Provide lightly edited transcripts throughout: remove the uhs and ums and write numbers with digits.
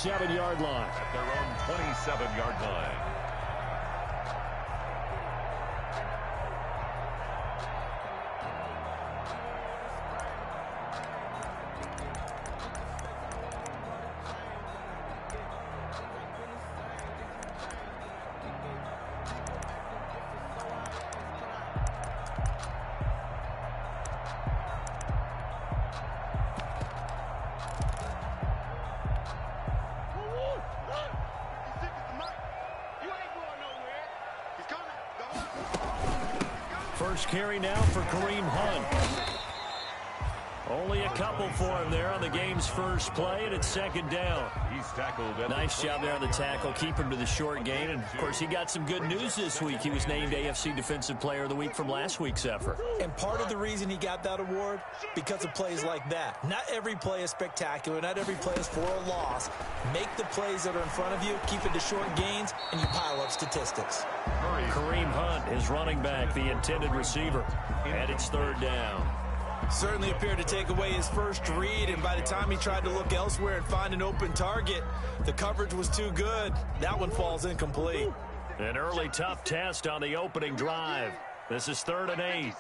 27-yard line. At their own 27-yard line. First carry now for Kareem Hunt. Only a couple for him there on the game's first play, and it's second down. He's tackled. Nice job there on the tackle. Keep him to the short gain. And, of course, he got some good news this week. He was named AFC Defensive Player of the Week from last week's effort. And part of the reason he got that award, because of plays like that. Not every play is spectacular. Not every play is for a loss. Make the plays that are in front of you, keep it to short gains, and you pile up statistics. Kareem Hunt is running back, the intended receiver. And it's third down. Certainly appeared to take away his first read, and by the time he tried to look elsewhere and find an open target, the coverage was too good. That one falls incomplete. An early tough test on the opening drive. This is 3rd and 8.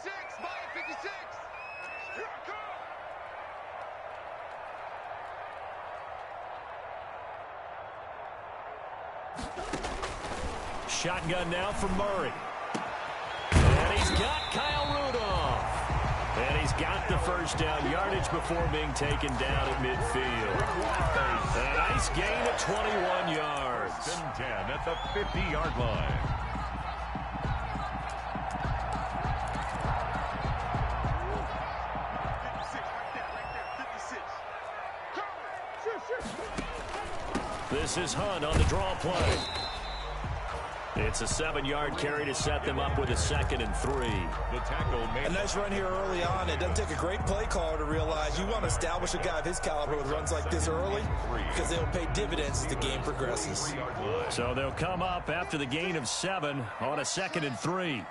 Shotgun now for Murray. And he's got Kyle Rudolph. And he's got the first down yardage before being taken down at midfield. A nice gain of 21 yards. 10 at the 50-yard line. This is Hunt on the draw play. It's a 7-yard carry to set them up with a 2nd and 3. The tackle made a nice run here early on. It doesn't take a great play caller to realize you want to establish a guy of his caliber with runs like this early, because they'll pay dividends as the game progresses. So they'll come up after the gain of 7 on a 2nd and 3.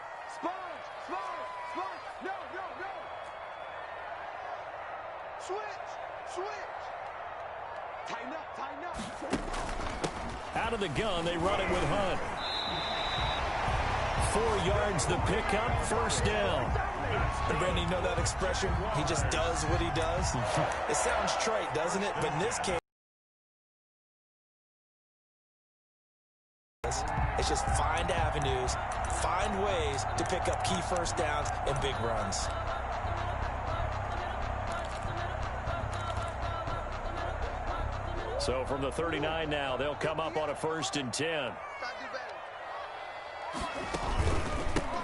Out of the gun, they run it with Hunt. 4 yards the pickup, first down. Brandon, you know that expression? He just does what he does. It sounds trite, doesn't it? But in this case, it's just find avenues, find ways to pick up key first downs and big runs. So from the 39 now, they'll come up on a 1st and 10.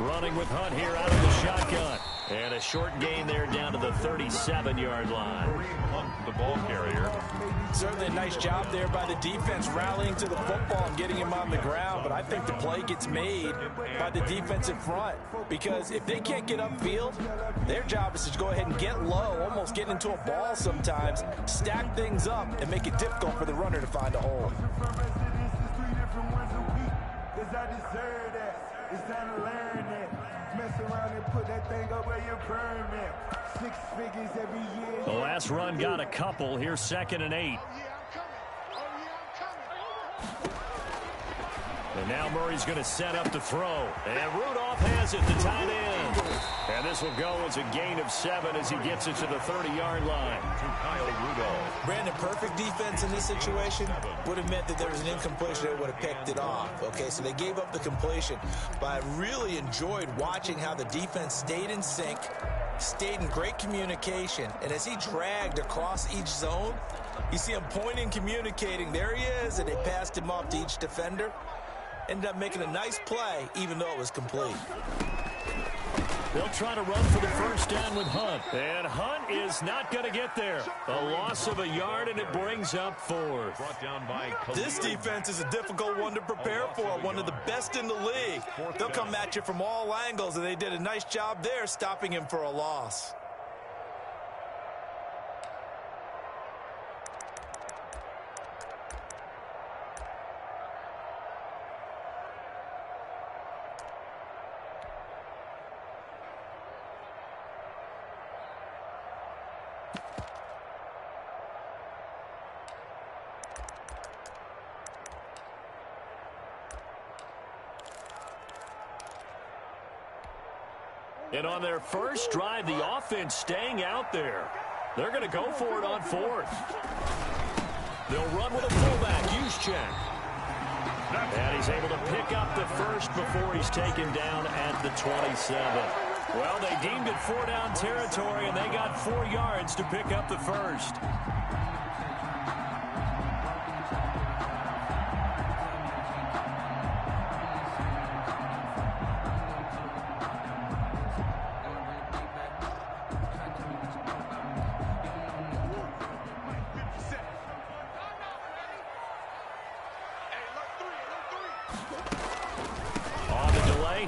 Running with Hunt here out of the shotgun. And a short gain there down to the 37-yard line. Hunt, the ball carrier. Certainly a nice job there by the defense rallying to the football and getting him on the ground. But I think the play gets made by the defensive front. Because if they can't get upfield, their job is to go ahead and get low, almost get into a ball sometimes, stack things up, and make it difficult for the runner to find a hole. It's time to learn that. Mess around and put that thing up where you burn that. 6 figures every year. The last run got a couple. Here's 2nd and 8. And now Murray's going to set up to throw. And Rudolph has it, the tight end. And this will go as a gain of 7 as he gets it to the 30-yard line. To Kyle Rudolph. Brandon, perfect defense in this situation would have meant that there was an incompletion that would have picked it off. Okay, so they gave up the completion. But I really enjoyed watching how the defense stayed in sync, stayed in great communication. And as he dragged across each zone, you see him pointing, communicating. There he is, and they passed him off to each defender. Ended up making a nice play, even though it was complete. They'll try to run for the first down with Hunt. And Hunt is not going to get there. A loss of a yard, and it brings up 4th. Brought down by this defense is a difficult one to prepare for, one of the best in the league. They'll come at you from all angles, and they did a nice job there stopping him for a loss. And on their first drive, the offense staying out there. They're going to go for it on fourth. They'll run with a fullback, Juszczyk. And he's able to pick up the first before he's taken down at the 27. Well, they deemed it 4-down territory, and they got 4 yards to pick up the first.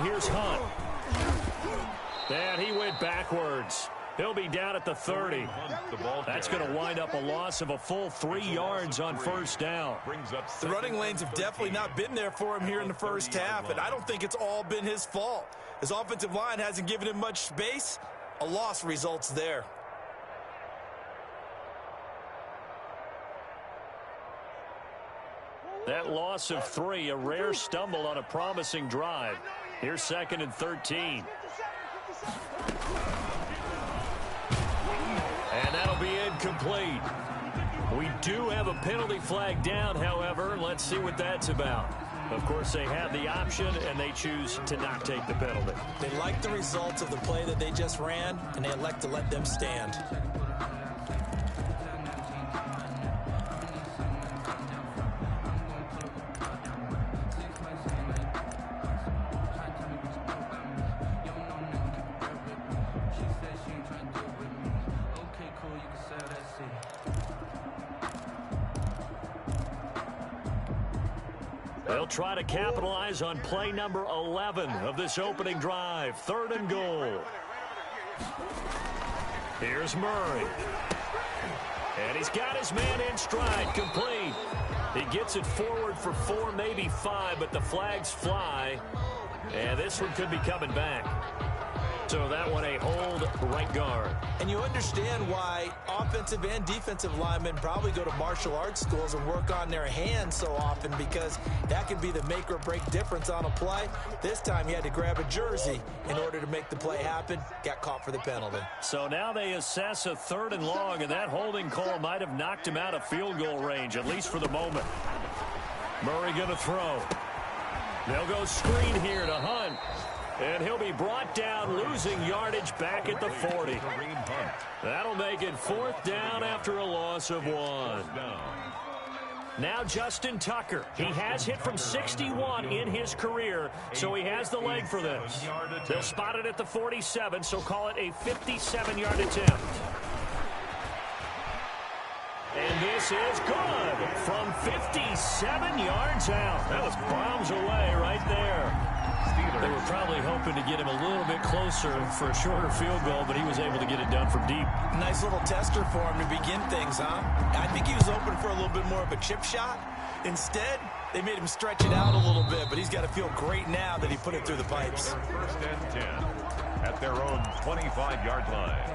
Here's Hunt. And he went backwards. He'll be down at the 30. That's going to wind up a loss of a full 3 yards on first down. The running lanes have definitely not been there for him here in the first half, and I don't think it's all been his fault. His offensive line hasn't given him much space. A loss results there. That loss of 3, a rare stumble on a promising drive. Here's 2nd and 13. And that'll be incomplete. We do have a penalty flag down, however. Let's see what that's about. Of course, they have the option, and they choose to not take the penalty. They like the results of the play that they just ran, and they elect to let them stand. They'll try to capitalize on play number 11 of this opening drive. 3rd and goal. Here's Murray. And he's got his man in stride, complete. He gets it forward for 4, maybe 5, but the flags fly. And this one could be coming back. So that one a hold, right guard. And you understand why offensive and defensive linemen probably go to martial arts schools and work on their hands so often, because that can be the make or break difference on a play. This time he had to grab a jersey in order to make the play happen. Got caught for the penalty. So now they assess a 3rd and long, and that holding call might have knocked him out of field goal range, at least for the moment. Murray going to throw. They'll go screen here to Hunt. And he'll be brought down, losing yardage back at the 40. That'll make it 4th down after a loss of 1. Now Justin Tucker. He has hit from 61 in his career, so he has the leg for this. They'll spot it at the 47, so call it a 57-yard attempt. And this is good from 57 yards out. That was bombs away right there. They were probably hoping to get him a little bit closer for a shorter field goal, but he was able to get it done from deep. Nice little tester for him to begin things, huh? I think he was hoping for a little bit more of a chip shot. Instead, they made him stretch it out a little bit, but he's got to feel great now that he put it through the pipes. 1st and 10 at their own 25-yard line.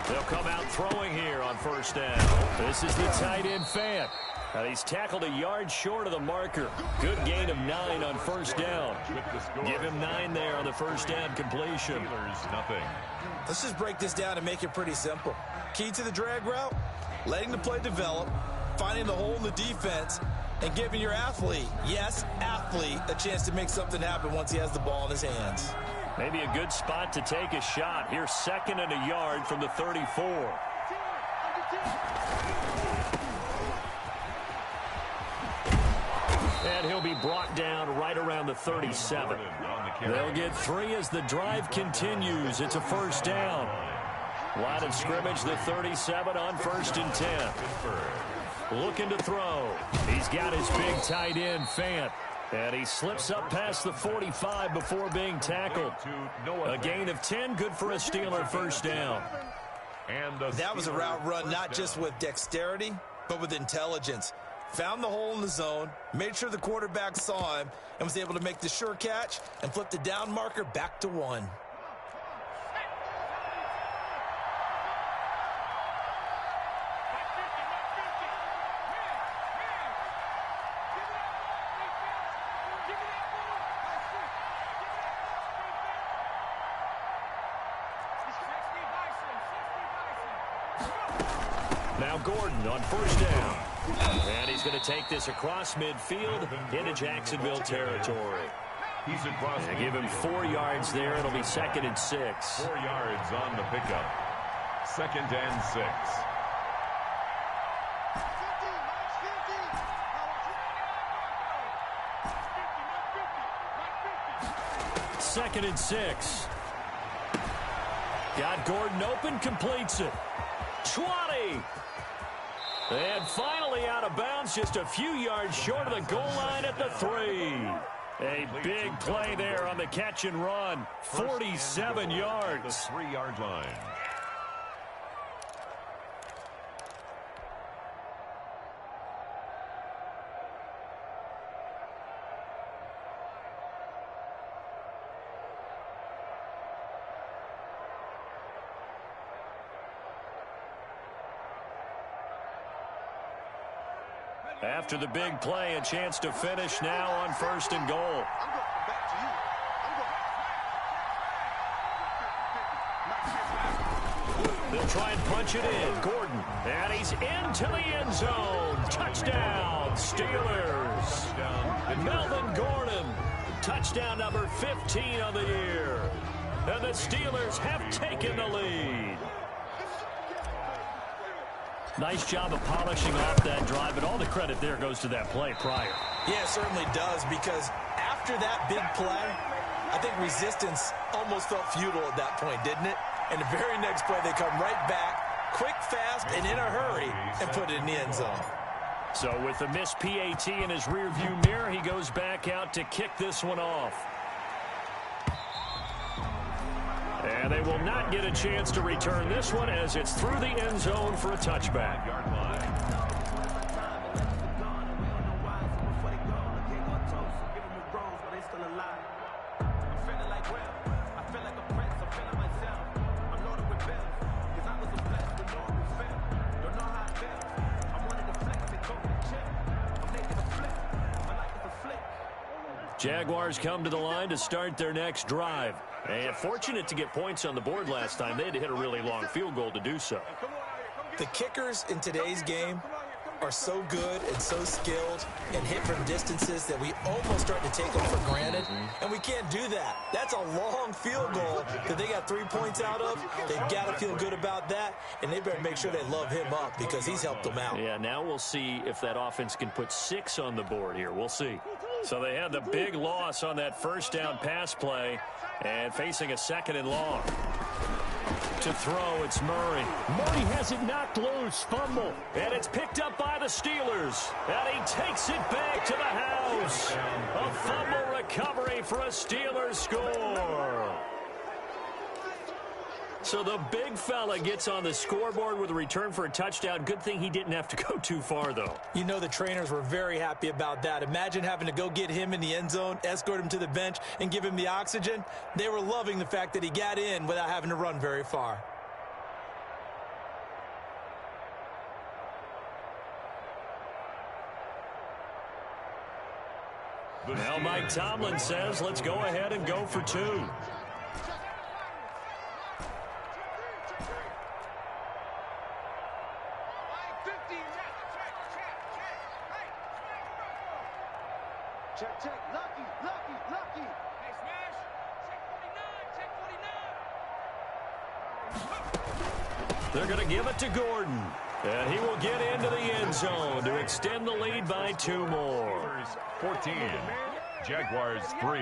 They'll come out throwing here on 1st down. This is the tight end, Fant. He's tackled a yard short of the marker. Good gain of 9 on 1st down. Give him 9 there on the 1st down completion. Nothing. Let's just break this down and make it pretty simple. Key to the drag route, letting the play develop, finding the hole in the defense, and giving your athlete, yes, athlete, a chance to make something happen once he has the ball in his hands. Maybe a good spot to take a shot. Here's 2nd and a yard from the 34. And he'll be brought down right around the 37. They'll get 3 as the drive continues. It's a 1st down. Line of scrimmage, the 37 on 1st and 10. Looking to throw. He's got his big tight end, Fant. And he slips up past the 45 before being tackled. A gain of 10, good for a Steeler first down. That was a route run not just with dexterity, but with intelligence. Found the hole in the zone, made sure the quarterback saw him, and was able to make the sure catch and flip the down marker back to 1. Now Gordon on first down. And he's going to take this across midfield into Jacksonville territory. He's across. They give him 4 yards there. It'll be 2nd and 6. 4 yards on the pickup. 2nd and 6. 2nd and 6. Got Gordon open, completes it. 20. And finally out of bounds, just a few yards short of the goal line at the 3. A big play there on the catch and run. 47 yards. The 3-yard line. After the big play, a chance to finish now on 1st and goal. They'll try and punch it in. Gordon, and he's into the end zone. Touchdown, Steelers. Melvin Gordon, touchdown number 15 of the year. And the Steelers have taken the lead. Nice job of polishing off that drive, but all the credit there goes to that play prior. Yeah, it certainly does, because after that big play, I think resistance almost felt futile at that point, didn't it? And the very next play, they come right back, quick, fast, and in a hurry, and put it in the end zone. So with the missed PAT in his rearview mirror, he goes back out to kick this one off. And they will not get a chance to return this one as it's through the end zone for a touchback. Jaguars come to the line to start their next drive. And fortunate to get points on the board last time. They had to hit a really long field goal to do so. The kickers in today's game are so good and so skilled and hit from distances that we almost start to take them for granted. And we can't do that. That's a long field goal that they got 3 points out of. They've got to feel good about that, and they better make sure they love him up because he's helped them out. Yeah, now we'll see if that offense can put 6 on the board here. We'll see. So they had the big loss on that first down pass play and facing a 2nd and long. To throw, it's Murray. Murray has it knocked loose, fumble, and it's picked up by the Steelers. And he takes it back to the house. A fumble recovery for a Steelers score. So the big fella gets on the scoreboard with a return for a touchdown. Good thing he didn't have to go too far, though. You know the trainers were very happy about that. Imagine having to go get him in the end zone, escort him to the bench, and give him the oxygen. They were loving the fact that he got in without having to run very far. Now Mike Tomlin says, let's go ahead and go for 2. Check, lucky. Hey, Smash, check 49. They're going to give it to Gordon. And he will get into the end zone to extend the lead by 2 more. 14, Jaguars 3.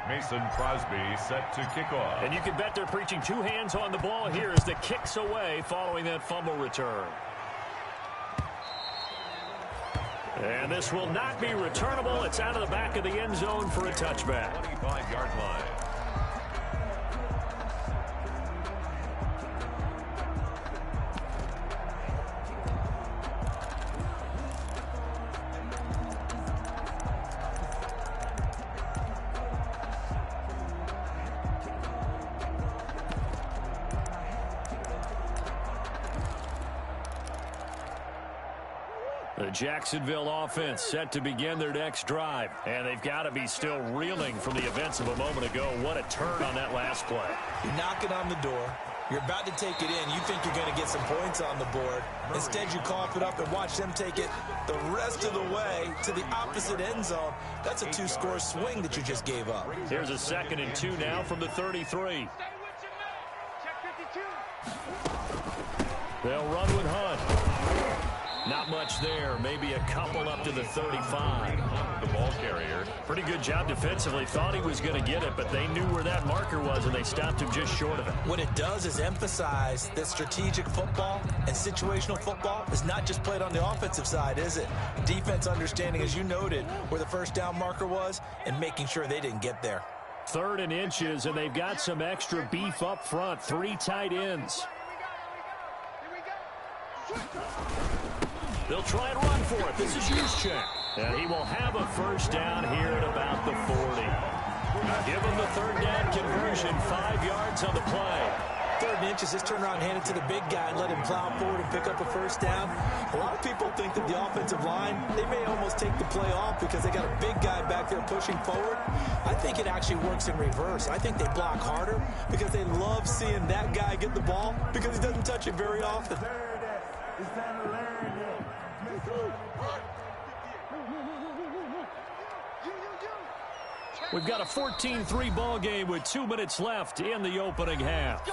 Mason Crosby set to kick off. And you can bet they're preaching two hands on the ball here as the kick's away following that fumble return. And this will not be returnable. It's out of the back of the end zone for a touchback. 25-yard line. The Jacksonville offense set to begin their next drive. And they've got to be still reeling from the events of a moment ago. What a turn on that last play. You're knocking on the door. You're about to take it in. You think you're going to get some points on the board. Instead, you cough it up and watch them take it the rest of the way to the opposite end zone. That's a two-score swing that you just gave up. Here's a 2nd and 2 now from the 33. They'll run with Hunt. Not much there. Maybe a couple up to the 35. The ball carrier. Pretty good job defensively. Thought he was going to get it, but they knew where that marker was, and they stopped him just short of it. What it does is emphasize that strategic football and situational football is not just played on the offensive side, is it? Defense understanding, as you noted, where the first down marker was and making sure they didn't get there. 3rd and inches, and they've got some extra beef up front. 3 tight ends. They'll try and run for it. This is Juszczyk. And he will have a first down here at about the 40. Give him the 3rd down conversion. 5 yards on the play. 3rd and inches, just turn around and hand it to the big guy and let him plow forward and pick up a first down. A lot of people think that the offensive line, they may almost take the play off because they got a big guy back there pushing forward. I think it actually works in reverse. I think they block harder because they love seeing that guy get the ball because he doesn't touch it very often. It's time to learn that. We've got a 14-3 ball game with 2 minutes left in the opening half.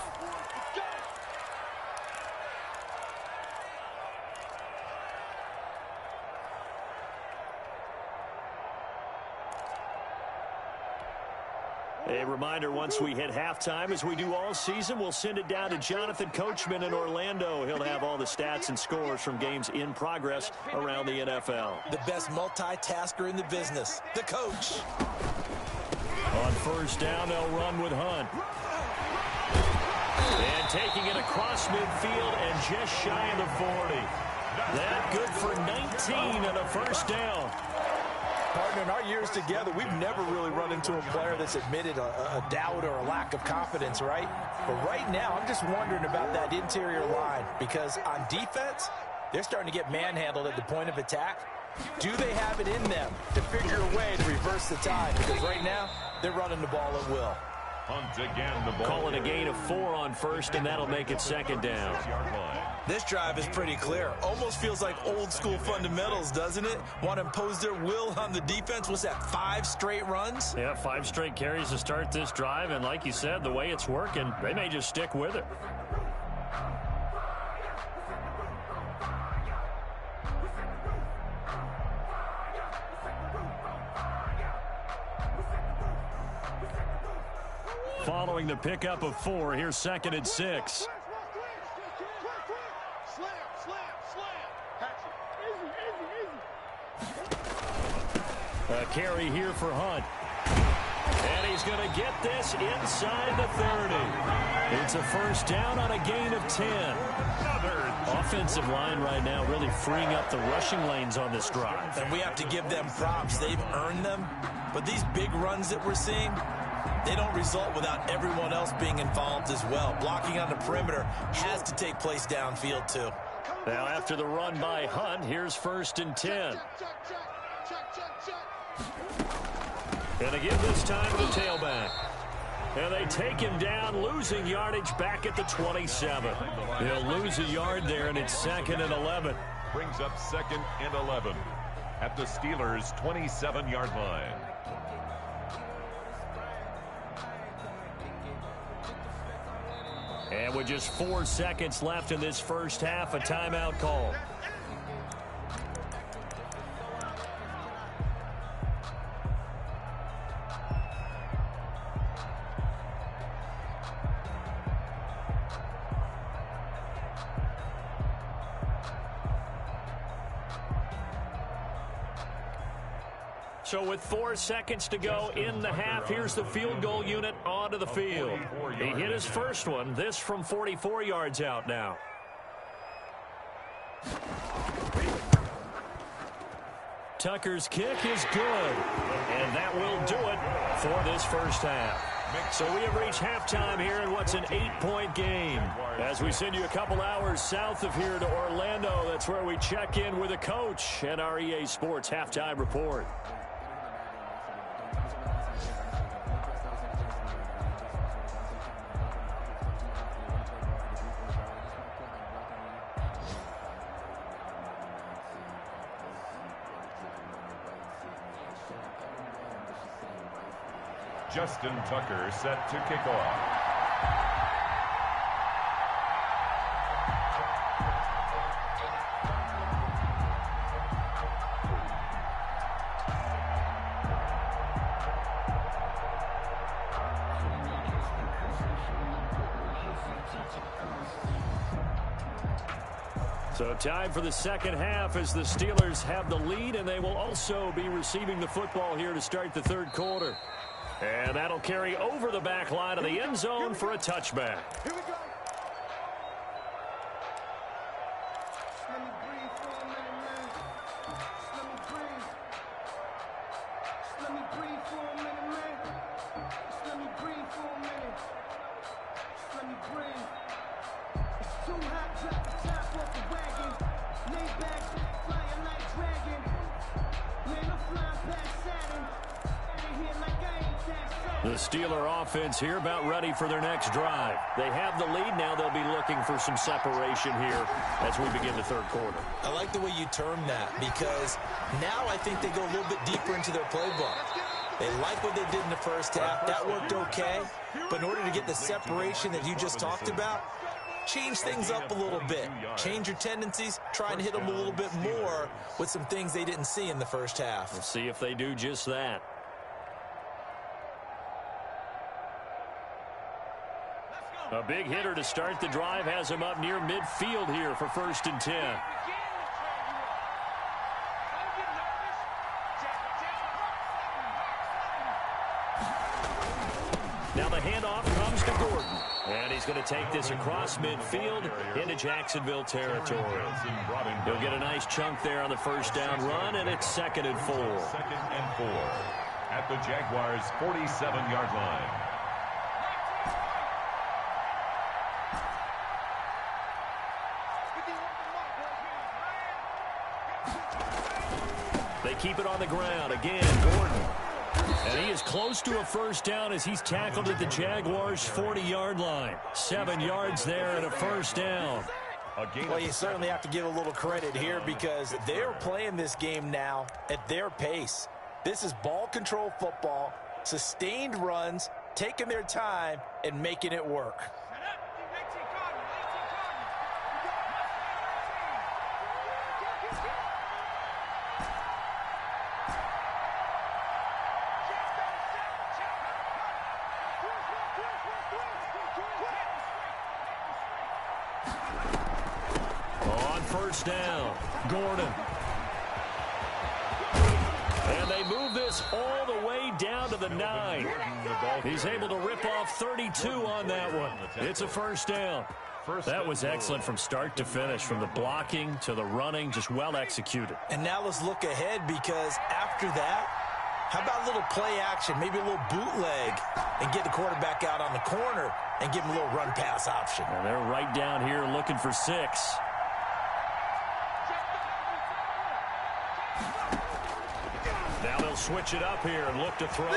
A reminder, once we hit halftime, as we do all season, we'll send it down to Jonathan Coachman in Orlando. He'll have all the stats and scores from games in progress around the NFL. The best multitasker in the business, the coach. On first down, they'll run with Hunt. And taking it across midfield and just shy of the 40. That good for 19 and a first down. Partner, in our years together, we've never really run into a player that's admitted a doubt or a lack of confidence, right? But right now, I'm just wondering about that interior line because on defense, they're starting to get manhandled at the point of attack. Do they have it in them to figure a way to reverse the tide? Because right now, they're running the ball at will. Hunt again, the ball. Calling a gain of 4 on first, and that'll make it 2nd down. This drive is pretty clear. Almost feels like old school fundamentals, doesn't it? Want to impose their will on the defense. What's that, 5 straight runs? Yeah, 5 straight carries to start this drive, and like you said, the way it's working, they may just stick with it. Following the pickup of 4, here's 2nd and 6. A carry here for Hunt. And he's going to get this inside the 30. It's a first down on a gain of 10. Offensive line right now really freeing up the rushing lanes on this drive. And we have to give them props. They've earned them. But these big runs that we're seeing, they don't result without everyone else being involved as well. Blocking on the perimeter has to take place downfield too. Now after the run by Hunt, here's 1st and 10. And again this time to the tailback. And they take him down, losing yardage back at the 27. He'll lose a yard there, and it's 2nd and 11. Brings up 2nd and 11 at the Steelers' 27-yard line. And with just 4 seconds left in this first half, a timeout call. So with 4 seconds to go in the half, here's the field goal unit onto the field. He hit his first one. This from 44 yards out now. Tucker's kick is good. And that will do it for this first half. So we have reached halftime here in what's an 8-point game. As we send you a couple hours south of here to Orlando, that's where we check in with a coach and our EA Sports halftime report. Justin Tucker set to kick off. So time for the second half as the Steelers have the lead, and they will also be receiving the football here to start the third quarter. And that'll carry over the back line of the end zone for a touchback. Here we go. The Steeler offense here about ready for their next drive. They have the lead now. They'll be looking for some separation here as we begin the third quarter. I like the way you term that because now I think they go a little bit deeper into their playbook. They like what they did in the first half. That worked okay. But in order to get the separation that you just talked about, change things up a little bit. Change your tendencies. Try and hit them a little bit more with some things they didn't see in the first half. We'll see if they do just that. A big hitter to start the drive has him up near midfield here for 1st and 10. Now the handoff comes to Gordon. And he's going to take this across midfield into Jacksonville territory. He'll get a nice chunk there on the first down run, and it's 2nd and 4. 2nd and 4 at the Jaguars' 47-yard line. They keep it on the ground. Again, Gordon. And he is close to a first down as he's tackled at the Jaguars' 40-yard line. 7 yards there and a first down. Well, you certainly have to give a little credit here because they're playing this game now at their pace. This is ball control football, sustained runs, taking their time, and making it work. First down, Gordon. And they move this all the way down to the 9. He's able to rip off 32 on that one. It's a first down. That was excellent from start to finish, from the blocking to the running, just well executed. And now let's look ahead because after that, how about a little play action, maybe a little bootleg, and get the quarterback out on the corner and give him a little run-pass option. And they're right down here looking for 6. Now they'll switch it up here and look to throw.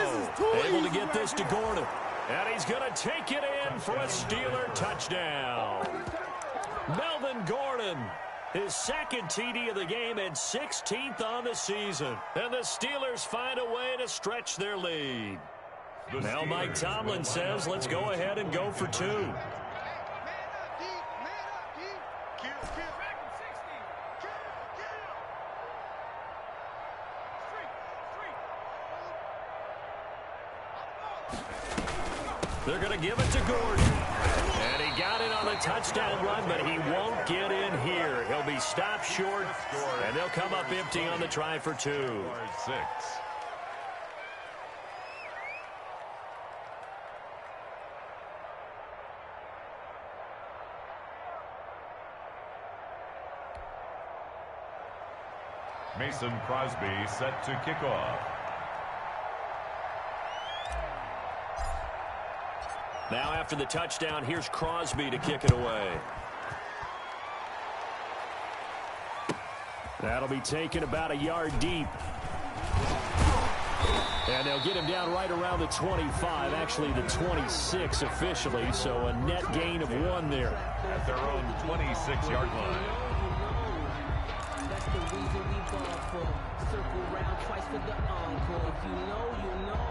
Able to get this to Gordon. And he's going to take it in for a Steeler touchdown. Melvin Gordon, his 2nd TD of the game and 16th on the season. And the Steelers find a way to stretch their lead. Now Mike Tomlin says, let's go ahead and go for 2. They're going to give it to Gordon. And he got it on the touchdown run, but he won't get in here. He'll be stopped short, and they'll come up empty on the try for 2. 6. Mason Crosby set to kick off. Now after the touchdown, here's Crosby to kick it away. That'll be taken about a yard deep. And they'll get him down right around the 25, actually the 26 officially, so a net gain of 1 there. At their own 26-yard line. That's the reason we ball for. Circle round twice for the encore. If you know, you know.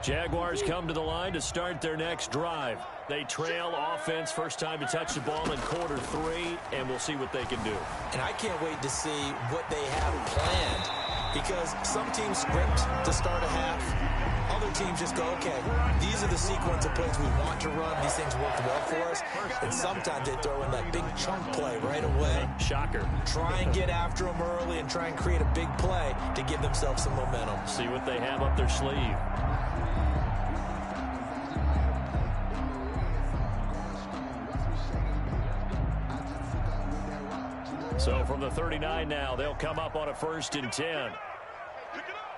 Jaguars come to the line to start their next drive. They trail offense, first time to touch the ball in quarter 3, and we'll see what they can do. And I can't wait to see what they have planned, because some teams script to start a half. Other teams just go, okay, these are the sequence of plays we want to run. These things work well for us. And sometimes they throw in that big chunk play right away. Shocker. Try and get after them early and try and create a big play to give themselves some momentum. See what they have up their sleeve. So from the 39 now, they'll come up on a 1st and 10. Pick it up.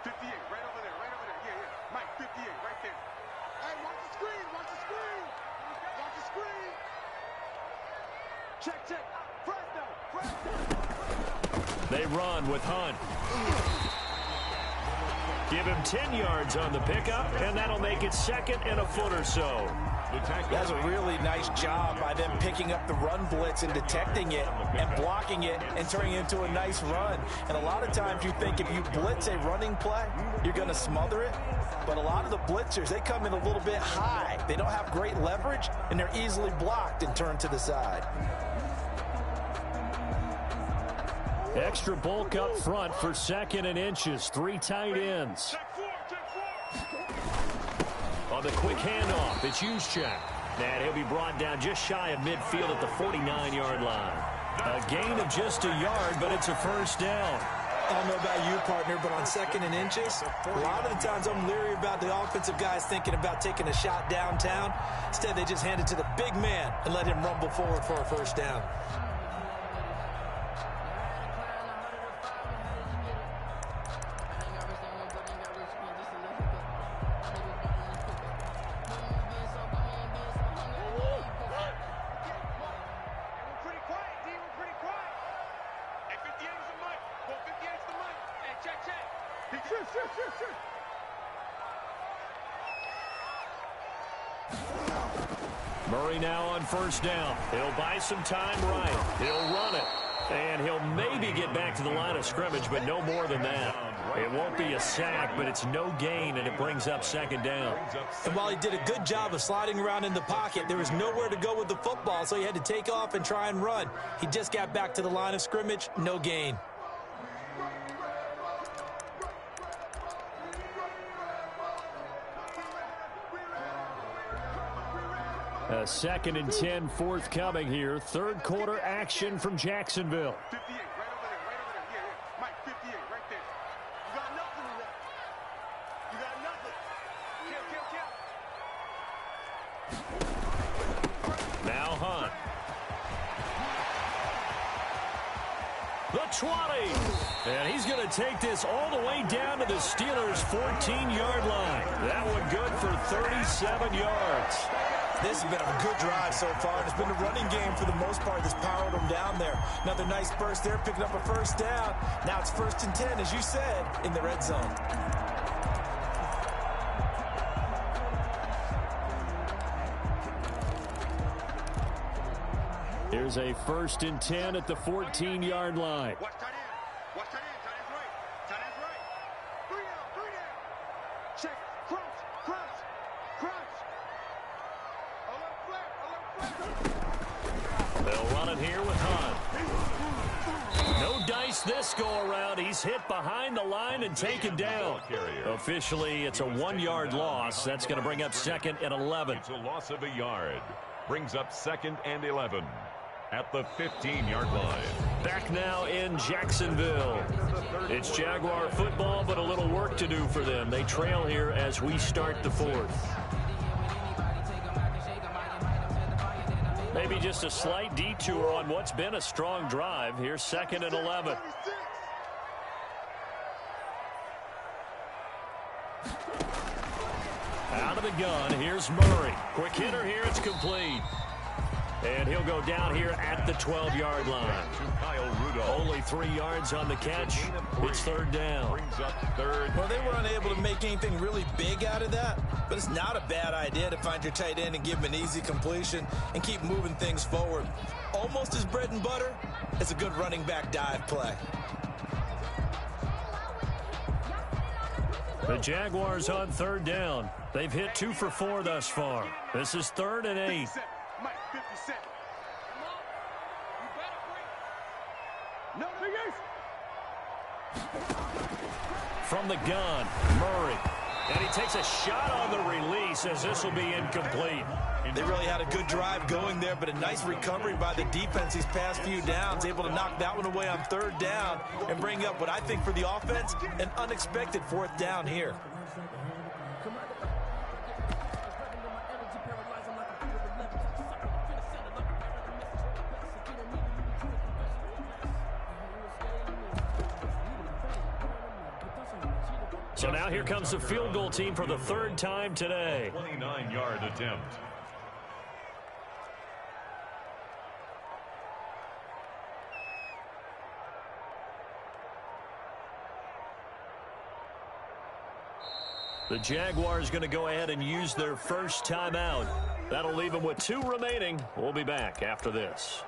58, right over there, right over there. Yeah, yeah. Mike, 58, right there. Hey, watch the screen, watch the screen. Watch the screen. Check, check. First down. They run with Hunt. Give him 10 yards on the pickup, and that'll make it 2nd and a foot or so. That's a really nice job by them picking up the run blitz and detecting it and blocking it and turning it into a nice run. And a lot of times you think if you blitz a running play, you're going to smother it. But a lot of the blitzers, they come in a little bit high. They don't have great leverage, and they're easily blocked and turned to the side. Extra bulk up front for 2nd and inches. 3 tight ends. On the quick handoff, it's Juszczyk. And he'll be brought down just shy of midfield at the 49-yard line. A gain of just a yard, but it's a 1st down. I don't know about you, partner, but on 2nd and inches, a lot of the times I'm leery about the offensive guys thinking about taking a shot downtown. Instead, they just hand it to the big man and let him rumble forward for a 1st down. Murray now on 1st down. He'll buy some time right. He'll run it. And he'll maybe get back to the line of scrimmage, but no more than that. It won't be a sack, but it's no gain, and it brings up 2nd down. And while he did a good job of sliding around in the pocket, there was nowhere to go with the football, so he had to take off and try and run. He just got back to the line of scrimmage, no gain. A 2nd and 10 forthcoming here. 3rd quarter action from Jacksonville. 58, right over there, right over there. Yeah, yeah. Mike, 58, right there. You got nothing in there. You got nothing. Kill. Now Hunt. The 20. And he's going to take this all the way down to the Steelers' 14-yard line. That one good for 37 yards. This has been a good drive so far. It's been the running game for the most part that's powered them down there. Another nice burst there, picking up a 1st down. Now it's 1st and 10, as you said, in the red zone. Here's a 1st and 10 at the 14-yard line. Watch tight end. Watch tight end. Tight end's right. Tight end's right. 3 down. Check. Crunch. They'll run it here with Hunt. No dice this go-around. He's hit behind the line and taken down. Officially, it's a 1-yard loss. That's going to bring up 2nd and 11. It's a loss of a yard. Brings up 2nd and 11 at the 15-yard line. back now in Jacksonville. It's Jaguar football, but a little work to do for them. They trail here as we start the fourth. Maybe just a slight detour on what's been a strong drive. Here's 2nd and 11. Out of the gun, here's Murray. Quick hitter here, it's complete. And he'll go down here at the 12-yard line. Only 3 yards on the catch. It's 3rd down. Well, they were unable to make anything really big out of that, but it's not a bad idea to find your tight end and give him an easy completion and keep moving things forward. Almost as bread and butter as a good running back dive play. The Jaguars on 3rd down. They've hit 2 for 4 thus far. This is 3rd and 8. From the gun, Murray. And he takes a shot on the release as this will be incomplete. They really had a good drive going there, but a nice recovery by the defense these past few downs, able to knock that one away on 3rd down and bring up what I think for the offense, an unexpected 4th down here. So now here comes the field goal team for the 3rd time today. 29-yard attempt. The Jaguars going to go ahead and use their first timeout. That'll leave them with 2 remaining. We'll be back after this.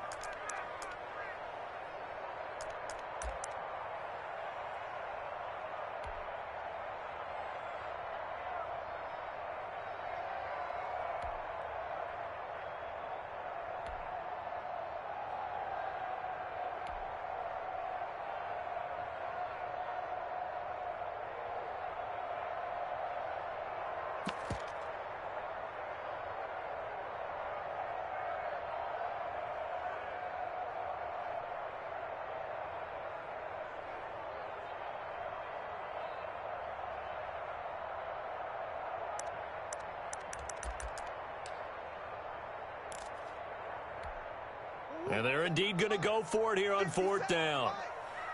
And they're indeed going to go for it here on 4th down.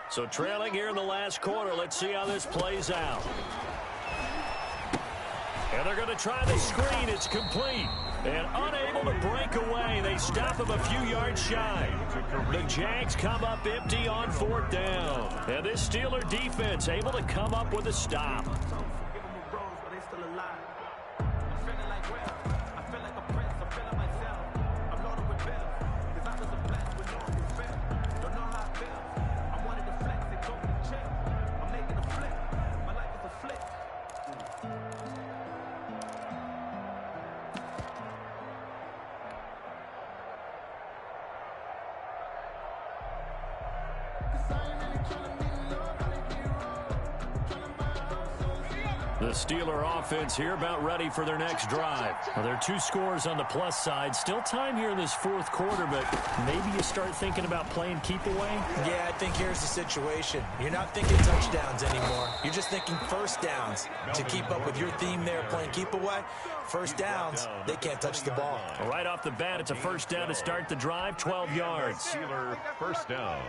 So trailing here in the last quarter. Let's see how this plays out. And they're going to try the screen. It's complete. And unable to break away. They stop him a few yards shy. The Jags come up empty on 4th down. And this Steeler defense able to come up with a stop. The Steeler offense here about ready for their next drive. Now, there are 2 scores on the plus side. Still time here in this 4th quarter, but maybe you start thinking about playing keep away? Yeah, I think here's the situation. You're not thinking touchdowns anymore. You're just thinking first downs. To keep up with your theme there, playing keep away, first downs, they can't touch the ball. Right off the bat, it's a first down to start the drive, 12 yards. Steeler first down.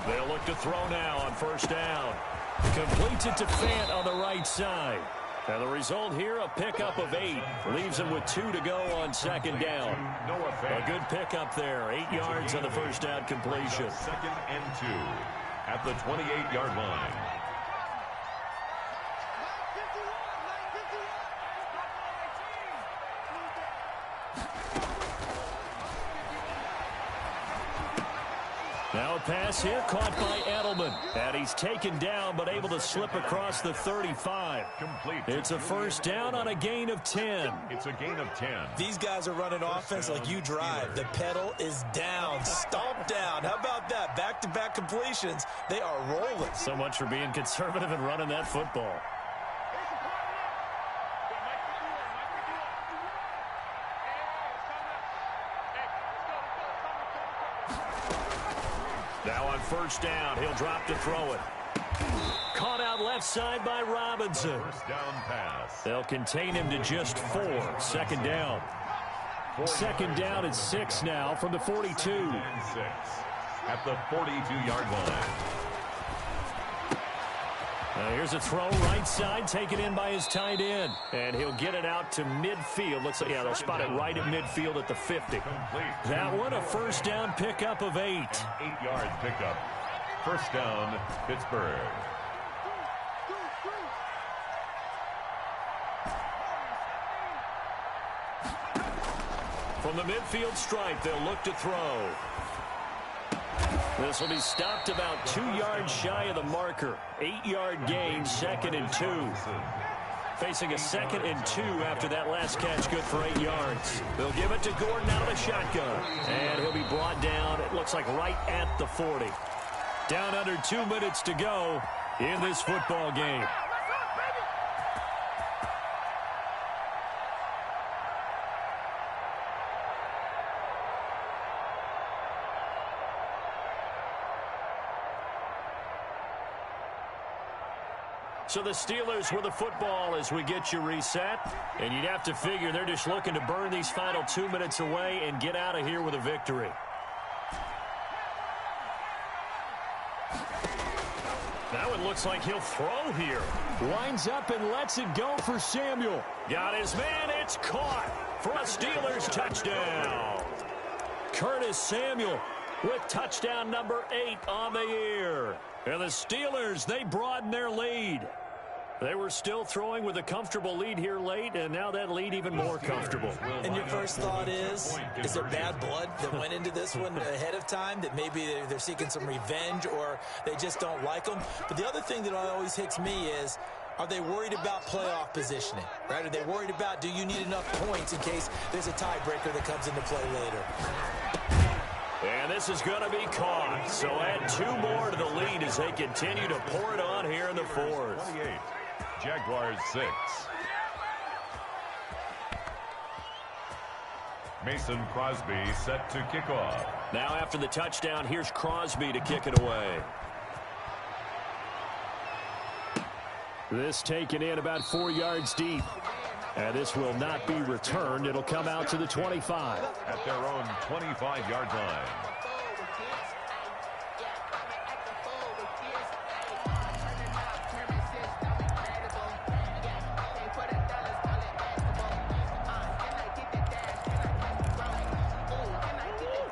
They'll look to throw now on first down. Completes it to Fant on the right side. And the result here, a pickup of 8. Leaves him with 2 to go on 2nd down. A good pickup there. 8 yards on the first down completion. 2nd and 2 at the 28-yard line. Now a pass here caught by Edelman. And he's taken down but able to slip across the 35. Complete. It's a first down on a gain of 10. It's a gain of 10. These guys are running offense like you drive. The pedal is down, stomped down. How about that? Back-to-back completions. They are rolling. So much for being conservative and running that football. Now on first down, he'll drop to throw it. Caught out left side by Robinson. First down pass. They'll contain him to just 4. Second down. Second down at 6 now from the 42. And 6 at the 42-yard line. Here's a throw right side, taken in by his tight end. And he'll get it out to midfield. Looks like, yeah, they'll spot it right at midfield at the 50. That one, a first down pickup of 8. An 8-yard pickup. First down, Pittsburgh. From the midfield stripe, they'll look to throw. This will be stopped about 2 yards shy of the marker. 8-yard gain, 2nd and 2. Facing a 2nd and 2 after that last catch, good for 8 yards. They'll give it to Gordon out of the shotgun. And he'll be brought down, it looks like right at the 40. Down under 2 minutes to go in this football game. So the Steelers with the football as we get you reset. And you'd have to figure they're just looking to burn these final 2 minutes away and get out of here with a victory. That one looks like he'll throw here. Winds up and lets it go for Samuel. Got his man. It's caught for a Steelers touchdown. Curtis Samuel with touchdown number 8 on the year. And the Steelers, they broaden their lead. They were still throwing with a comfortable lead here late, and now that lead even more comfortable. And your first thought is there bad blood that went into this one ahead of time, that maybe they're seeking some revenge or they just don't like them? But the other thing that always hits me is, are they worried about playoff positioning, right? Are they worried about, do you need enough points in case there's a tiebreaker that comes into play later? And this is going to be caught. So add 2 more to the lead as they continue to pour it on here in the 4th. 28. Jaguars 6. Mason Crosby set to kick off. Now after the touchdown, here's Crosby to kick it away. This taken in about 4 yards deep. And this will not be returned. It'll come out to the 25. At their own 25-yard line.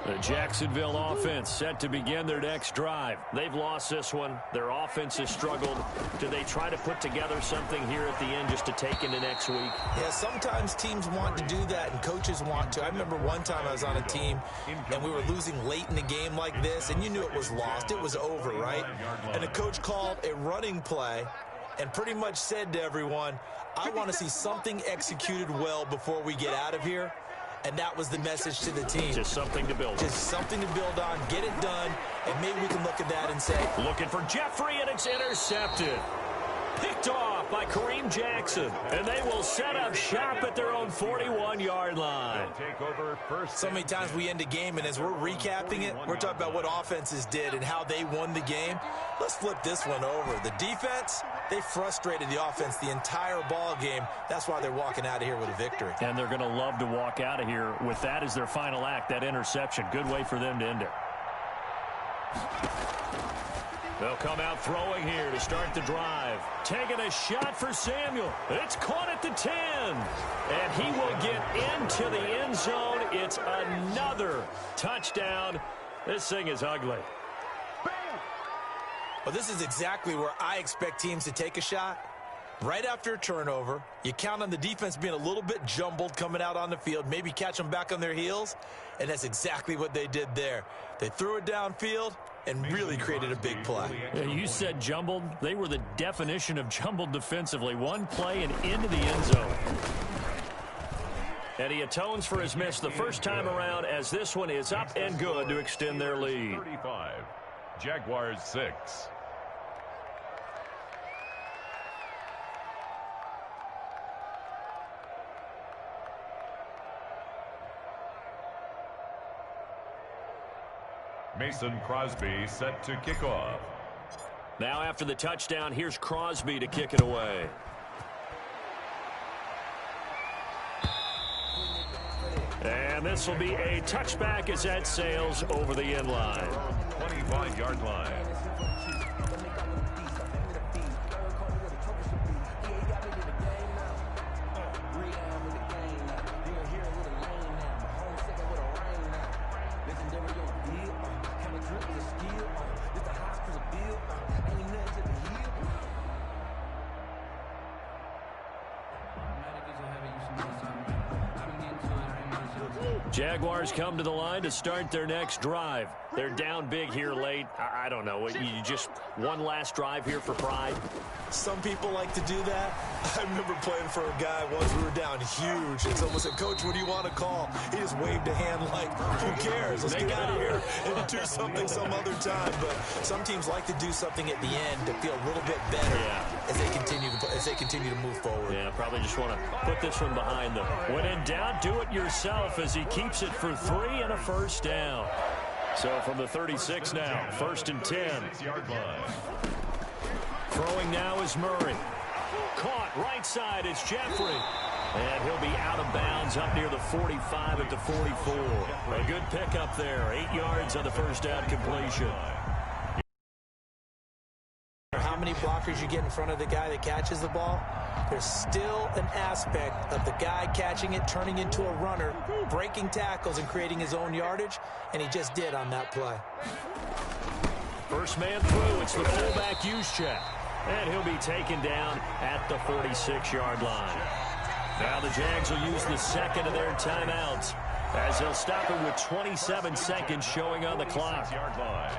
The Jacksonville offense set to begin their next drive. They've lost this one. Their offense has struggled. Do they try to put together something here at the end just to take into next week? Yeah, sometimes teams want to do that and coaches want to. I remember one time I was on a team and we were losing late in the game like this, and you knew it was lost. It was over, right? And the coach called a running play and pretty much said to everyone, I want to see something executed well before we get out of here. And that was the message to the team. Just something to build on. Just something to build on, get it done, and maybe we can look at that and say, looking for Jeffrey, and it's intercepted. Picked off by Kareem Jackson. And they will set up shop at their own 41-yard line. Take over first. So many times we end a game, and as we're recapping it, we're talking about what offenses did and how they won the game. Let's flip this one over. The defense, they frustrated the offense the entire ball game. That's why they're walking out of here with a victory. And they're going to love to walk out of here with that as their final act, that interception. Good way for them to end it. They'll come out throwing here to start the drive. Taking a shot for Samuel. It's caught at the 10. And he will get into the end zone. It's another touchdown. This thing is ugly. Well, this is exactly where I expect teams to take a shot. Right after a turnover, you count on the defense being a little bit jumbled coming out on the field, maybe catch them back on their heels, and that's exactly what they did there. They threw it downfield, and really created a big play. Yeah, you said jumbled. They were the definition of jumbled defensively. One play and into the end zone. And he atones for his miss the first time around, as this one is up and good to extend their lead. 35, Jaguars 6. Mason Crosby set to kick off. Now after the touchdown, here's Crosby to kick it away. And this will be a touchback as that sails over the end line. 25-yard line. Jaguars come to the line to start their next drive. They're down big here late. I don't know. You just one last drive here for pride? Some people like to do that. I remember playing for a guy once. We were down huge, and someone said, "Coach, what do you want to call?" He just waved a hand like, "Who cares? Let's get out of here and do something some other time." But some teams like to do something at the end to feel a little bit better as they continue to move forward. Yeah, probably just want to put this one behind them. When in doubt, do it yourself as he keeps it for 3 and a first down. So from the 36 now, 1st and 10. 6-yard line. Throwing now is Murray. Caught right side, it's Jeffrey. And he'll be out of bounds up near the 45 at the 44. A good pickup there, 8 yards on the first down completion. How many blockers you get in front of the guy that catches the ball, there's still an aspect of the guy catching it, turning into a runner, breaking tackles and creating his own yardage, and he just did on that play. First man through, it's the fullback use check. And he'll be taken down at the 46-yard line. Now the Jags will use the second of their timeouts as they'll stop it with 27 seconds showing on the clock. 6-yard line.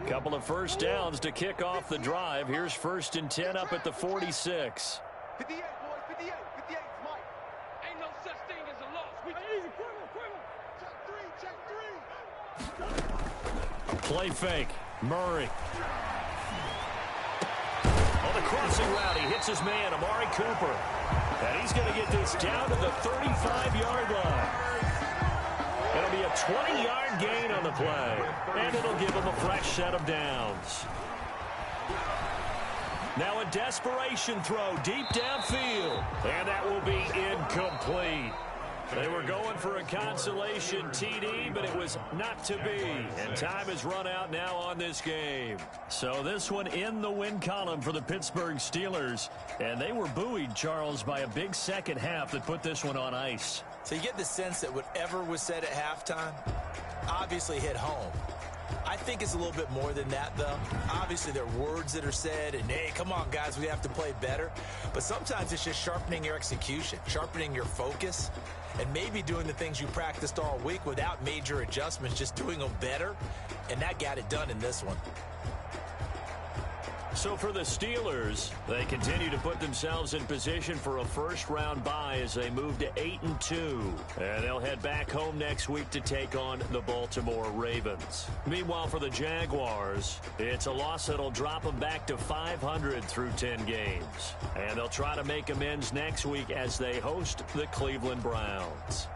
Couple of first downs to kick off the drive. Here's 1st and 10 up at the 46. 58, boys, 58, 58, Mike. Ain't no such thing as a loss. We easy, check three. Play fake. Murray. On the crossing route, he hits his man, Amari Cooper. And he's going to get this down to the 35-yard line. It'll be a 20-yard gain on the play, and it'll give him a fresh set of downs. Now a desperation throw deep downfield, and that will be incomplete. They were going for a consolation TD, but it was not to be. And time has run out now on this game. So this one in the win column for the Pittsburgh Steelers. And they were buoyed, Charles, by a big second half that put this one on ice. So you get the sense that whatever was said at halftime obviously hit home. I think it's a little bit more than that, though. Obviously, there are words that are said, and, hey, come on, guys, we have to play better. But sometimes it's just sharpening your execution, sharpening your focus, and maybe doing the things you practiced all week without major adjustments, just doing them better, and that got it done in this one. So for the Steelers, they continue to put themselves in position for a first-round bye as they move to 8-2. And they'll head back home next week to take on the Baltimore Ravens. Meanwhile, for the Jaguars, it's a loss that'll drop them back to 500 through 10 games. And they'll try to make amends next week as they host the Cleveland Browns.